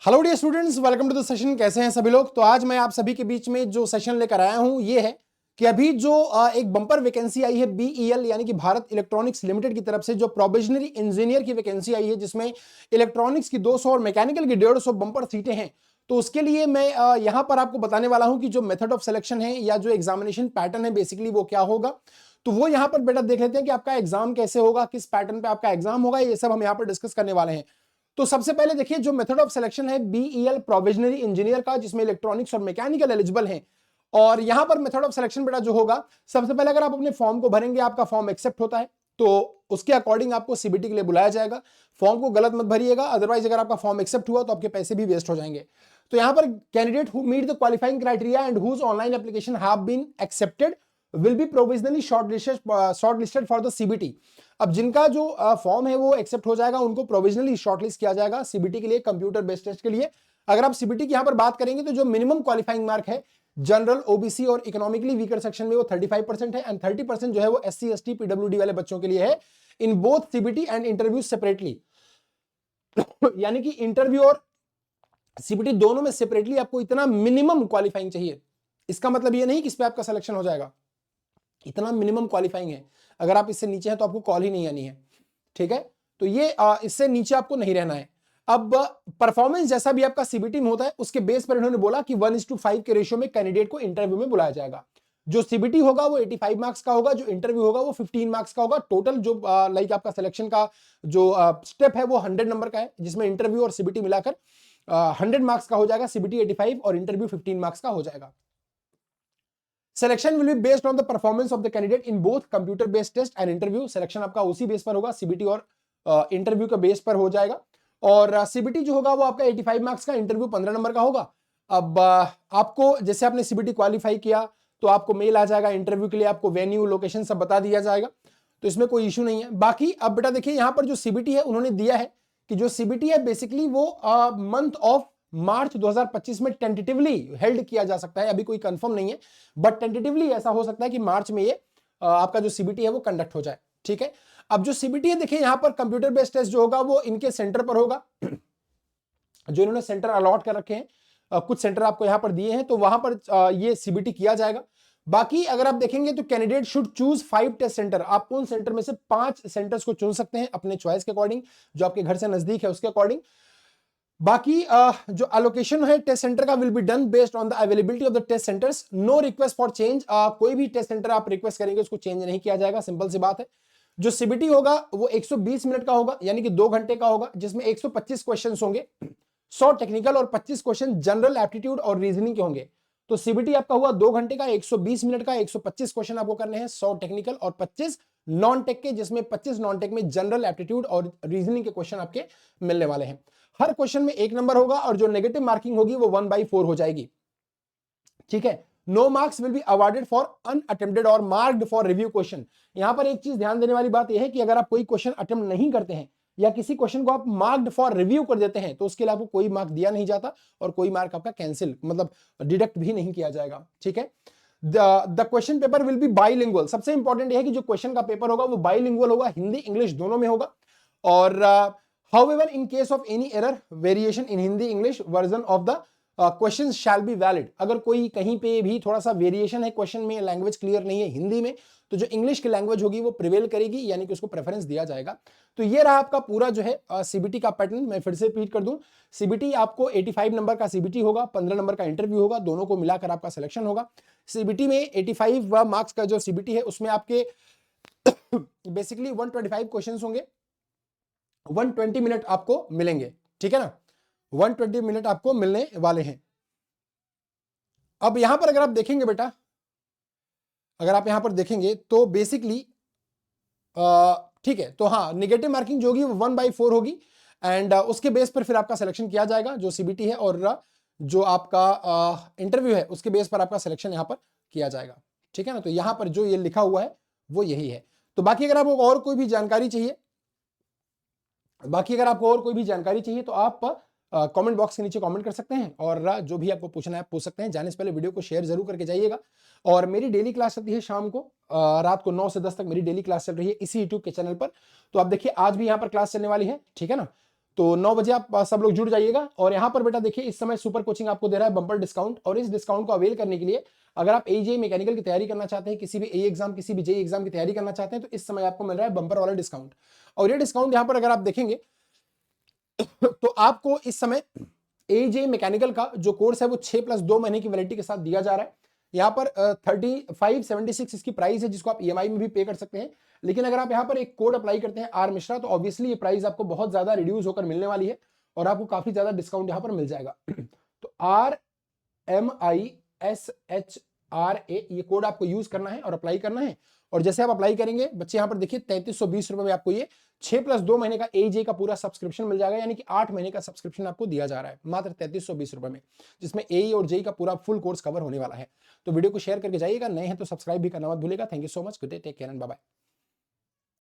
Hello dear students, welcome to the session. कैसे हैं सभी लोग। तो आज मैं आप सभी के बीच में जो सेशन लेकर आया हूं ये है कि अभी जो एक बम्पर वैकेंसी आई है बीईएल यानी कि भारत इलेक्ट्रॉनिक्स लिमिटेड की तरफ से जो प्रोविजनरी इंजीनियर की वैकेंसी आई है, जिसमें इलेक्ट्रॉनिक्स की 200 और मैकेनिकल की 150 बम्पर सीटें हैं। तो उसके लिए मैं यहां पर आपको बताने वाला हूं कि जो मेथड ऑफ सिलेक्शन है या जो एग्जामिनेशन पैटर्न है बेसिकली वो क्या होगा। तो वो यहां पर बेटा देख लेते हैं कि आपका एग्जाम कैसे होगा, किस पैटर्न पे आपका एग्जाम होगा, ये सब हम यहां पर डिस्कस करने वाले हैं। तो सबसे पहले देखिए जो मेथड ऑफ सिलेक्शन है बीईएल प्रोविजनरी इंजीनियर का, जिसमें इलेक्ट्रॉनिक्स और मैकेनिकल एलिजिबल हैं। और यहां पर मेथड ऑफ सिलेक्शन बेटा जो होगा, सबसे पहले अगर आप अपने फॉर्म को भरेंगे, आपका फॉर्म एक्सेप्ट होता है तो उसके अकॉर्डिंग आपको सीबीटी के लिए बुलाया जाएगा। फॉर्म को गलत मत भरिएगा, अदरवाइज अगर आपका फॉर्म एक्सेप्ट हुआ तो आपके पैसे भी वेस्ट हो जाएंगे। तो यहां पर candidate who meet the qualifying criteria and whose online application have been accepted will be provisionally shortlisted for the CBT. अब जिनका जो फॉर्म है वो एक्सेप्ट हो जाएगा, उनको प्रोविजनली शॉर्टलिस्ट किया जाएगा सीबीटी के लिए, कंप्यूटर बेस्ड टेस्ट के लिए। अगर आप सीबीटी की यहां पर बात करेंगे तो जो मिनिमम क्वालिफाइंग मार्क है जनरल, ओबीसी और इकोनॉमिकली वीकर सेक्शन में वो 35% है एंड 30% जो है वो एससी एसटी पीडब्ल्यूडी वाले बच्चों के लिए है in both CBT and interview separately. यानी कि इंटरव्यू और सीबीटी दोनों में सेपरेटली आपको इतना मिनिमम क्वालिफाइंग चाहिए। इसका मतलब ये नहीं कि इस पे आपका सिलेक्शन हो जाएगा, इतना मिनिमम क्वालिफाइंग है। अगर आप इससे नीचे हैं तो आपको कॉल ही नहीं आनी है, ठीक है। तो ये इससे नीचे आपको नहीं रहना है। अब परफॉर्मेंस जैसा भी आपका सीबीटी में होता है उसके बेस पर इन्होंने बोला कि 1:5 के रेशियो में कैंडिडेट को इंटरव्यू में बुलाया जाएगा। जो सीबीटी होगा वो 85 मार्क्स का होगा, जो इंटरव्यू होगा वो 15 मार्क्स का होगा। टोटल जो लाइक आपका सिलेक्शन का जो स्टेप है वो 100 नंबर का है, जिसमें इंटरव्यू और सीबीटी मिलाकर 100 मार्क्स का हो जाएगा। सीबीटी 85 और इंटरव्यू 15 मार्क्स का हो जाएगा। Selection will be based on the performance of the candidate in both computer based test and interview। Selection आपका उसी बेस पर होगा, सीबीटी और इंटरव्यू के बेस पर हो जाएगा। और सीबीटी जो होगा वो आपका 85 मार्क्स का, इंटरव्यू 15 नंबर का होगा। अब आपको जैसे आपने सीबीटी क्वालिफाई किया तो आपको मेल आ जाएगा, इंटरव्यू के लिए आपको वेन्यू लोकेशन सब बता दिया जाएगा, तो इसमें कोई इशू नहीं है। बाकी अब बेटा देखिए यहां पर जो सीबीटी है उन्होंने दिया है कि जो सीबीटी है बेसिकली वो मंथ ऑफ मार्च 2025 में टेंटेटिवली हेल्ड किया जा सकता है। अभी कोई कंफर्म नहीं है, बट टेंटेटिवली ऐसा हो सकता है कि मार्च में ये आपका जो सीबीटी है वो कंडक्ट हो जाए, ठीक है। अब जो सीबीटी है देखिए यहां पर कंप्यूटर बेस्ड टेस्ट जो होगा वो इनके सेंटर पर होगा, जो इन्होंने सेंटर अलॉट कर रखे हैं। कुछ सेंटर आपको यहां पर दिए हैं तो वहां पर ये सीबीटी किया जाएगा। बाकी अगर आप देखेंगे तो candidate should choose 5 test centre. आप उन सेंटर में से 5 सेंटर्स को चुन सकते हैं अपने चॉइस के अकॉर्डिंग, जो आपके घर से नजदीक है उसके अकॉर्डिंग। बाकी जो एलोकेशन है टेस्ट सेंटर का will be done based on the availability of the test centres. No request for change. कोई भी टेस्ट सेंटर आप रिक्वेस्ट करेंगे उसको चेंज नहीं किया जाएगा, सिंपल सी बात है। जो सीबीटी होगा वो 120 मिनट का होगा, यानी कि 2 घंटे का होगा, जिसमें 125 क्वेश्चन होंगे, 100 टेक्निकल और 25 क्वेश्चन जनरल एप्टीट्यूड और रीजनिंग के होंगे। तो सीबीटी आपका हुआ 2 घंटे का, 120 मिनट का, 125 क्वेश्चन आपको करने हैं, 100 टेक्निकल और 25 नॉन टेक के, जिसमें 25 नॉन टेक में जनरल एप्टीट्यूड और रीजनिंग के क्वेश्चन आपके मिलने वाले हैं। हर क्वेश्चन में 1 नंबर होगा और जो नेगेटिव मार्किंग होगी वो 1/4 हो जाएगी, ठीक है। No marks will be awarded for unattempted और मार्क्ड फॉर रिव्यू क्वेश्चन। यहां पर एक चीज ध्यान देने वाली बात यह है कि अगर आप कोई क्वेश्चन अटेम्प्ट नहीं करते हैं या किसी क्वेश्चन को आप मार्क्ड फॉर रिव्यू कर देते हैं तो उसके लिए आपको कोई मार्क दिया नहीं जाता और कोई मार्क आपका कैंसिल मतलब डिडक्ट भी नहीं किया जाएगा, ठीक है। The question paper will be bilingual. सबसे इंपॉर्टेंट यह है कि जो क्वेश्चन का पेपर होगा वो बाइलिंगुअल होगा, हिंदी इंग्लिश दोनों में होगा। और however in case of any error variation in hindi english version of the questions shall be valid। अगर कोई कहीं पे भी थोड़ा सा वेरिएशन है क्वेश्चन में, लैंग्वेज क्लियर नहीं है हिंदी में, तो जो इंग्लिश की लैंग्वेज होगी वो प्रिवेल करेगी, यानी कि उसको प्रेफरेंस दिया जाएगा। तो ये रहा आपका पूरा जो है सीबीटी का पैटर्न। मैं फिर से रिपीट कर दूं, सीबीटी आपको 85 नंबर का सीबीटी होगा, 15 नंबर का इंटरव्यू होगा, दोनों को मिलाकर आपका सिलेक्शन होगा। सीबीटी में 85 मार्क्स का जो सीबीटी है उसमें आपके बेसिकली 125 क्वेश्चन होंगे, 120 मिनट आपको मिलेंगे, ठीक है ना। 120 मिनट आपको मिलने वाले हैं। अब यहां पर अगर आप देखेंगे बेटा, अगर आप यहां पर देखेंगे तो बेसिकली ठीक है, तो हाँ निगेटिव मार्किंग जो होगी वो 1/4 होगी एंड उसके बेस पर फिर आपका सिलेक्शन किया जाएगा, जो सीबीटी है और जो आपका इंटरव्यू है उसके बेस पर आपका सिलेक्शन यहां पर किया जाएगा, ठीक है ना। तो यहां पर जो ये लिखा हुआ है वो यही है। तो बाकी अगर आपको और कोई भी जानकारी चाहिए, तो आप कमेंट बॉक्स के नीचे कमेंट कर सकते हैं और जो भी आपको पूछना है आप पूछ सकते हैं। जाने से पहले वीडियो को शेयर जरूर करके जाइएगा। और मेरी डेली क्लास चलती है शाम को रात को 9 से 10 तक मेरी डेली क्लास चल रही है इसी यूट्यूब के चैनल पर। तो आप देखिए आज भी यहाँ पर क्लास चलने वाली है, ठीक है ना। तो 9 बजे आप सब लोग जुड़ जाइएगा। और यहाँ पर बेटा देखिए इस समय सुपर कोचिंग आपको दे रहा है बम्पर डिस्काउंट, और इस डिस्काउंट को अवेल करने के लिए अगर आप एजे मैकेनिकल की तैयारी करना चाहते हैं, किसी भी ए एग्जाम, किसी भी जेई एग्जाम की तैयारी करना चाहते हैं, तो इस समय आपको मिल रहा है बम्पर वाला डिस्काउंट। और ये डिस्काउंट यहाँ पर अगर आप देखेंगे तो आपको इस समय एजे मैकेनिकल का जो कोर्स है वो 6+2 महीने की वैलिडिटी के साथ दिया जा रहा है। यहाँ पर 3576 इसकी प्राइस है, जिसको आप ईएमआई में भी पे कर सकते हैं। लेकिन अगर आप यहाँ पर एक कोड अप्लाई करते हैं आर मिश्रा, तो ऑब्वियसली ये प्राइस आपको बहुत ज्यादा रिड्यूस होकर मिलने वाली है और आपको काफी ज्यादा डिस्काउंट यहाँ पर मिल जाएगा। तो RMISHRA ये कोड आपको यूज करना है और अप्लाई करना है। और जैसे आप अप्लाई करेंगे बच्चे यहाँ पर देखिए 3320 रुपए में आपको ये 6+2 महीने का एजे का पूरा सब्सक्रिप्शन मिल जाएगा, यानी कि 8 महीने का सब्सक्रिप्शन आपको दिया जा रहा है मात्र 3320 रुपए में, जिसमें एई और जेई का पूरा फुल कोर्स कवर होने वाला है। तो वीडियो को शेयर करके जाइएगा, नए हैं तो सब्सक्राइब भी करना मत भूलिएगा। Thank you so much, good day, take care and bye bye.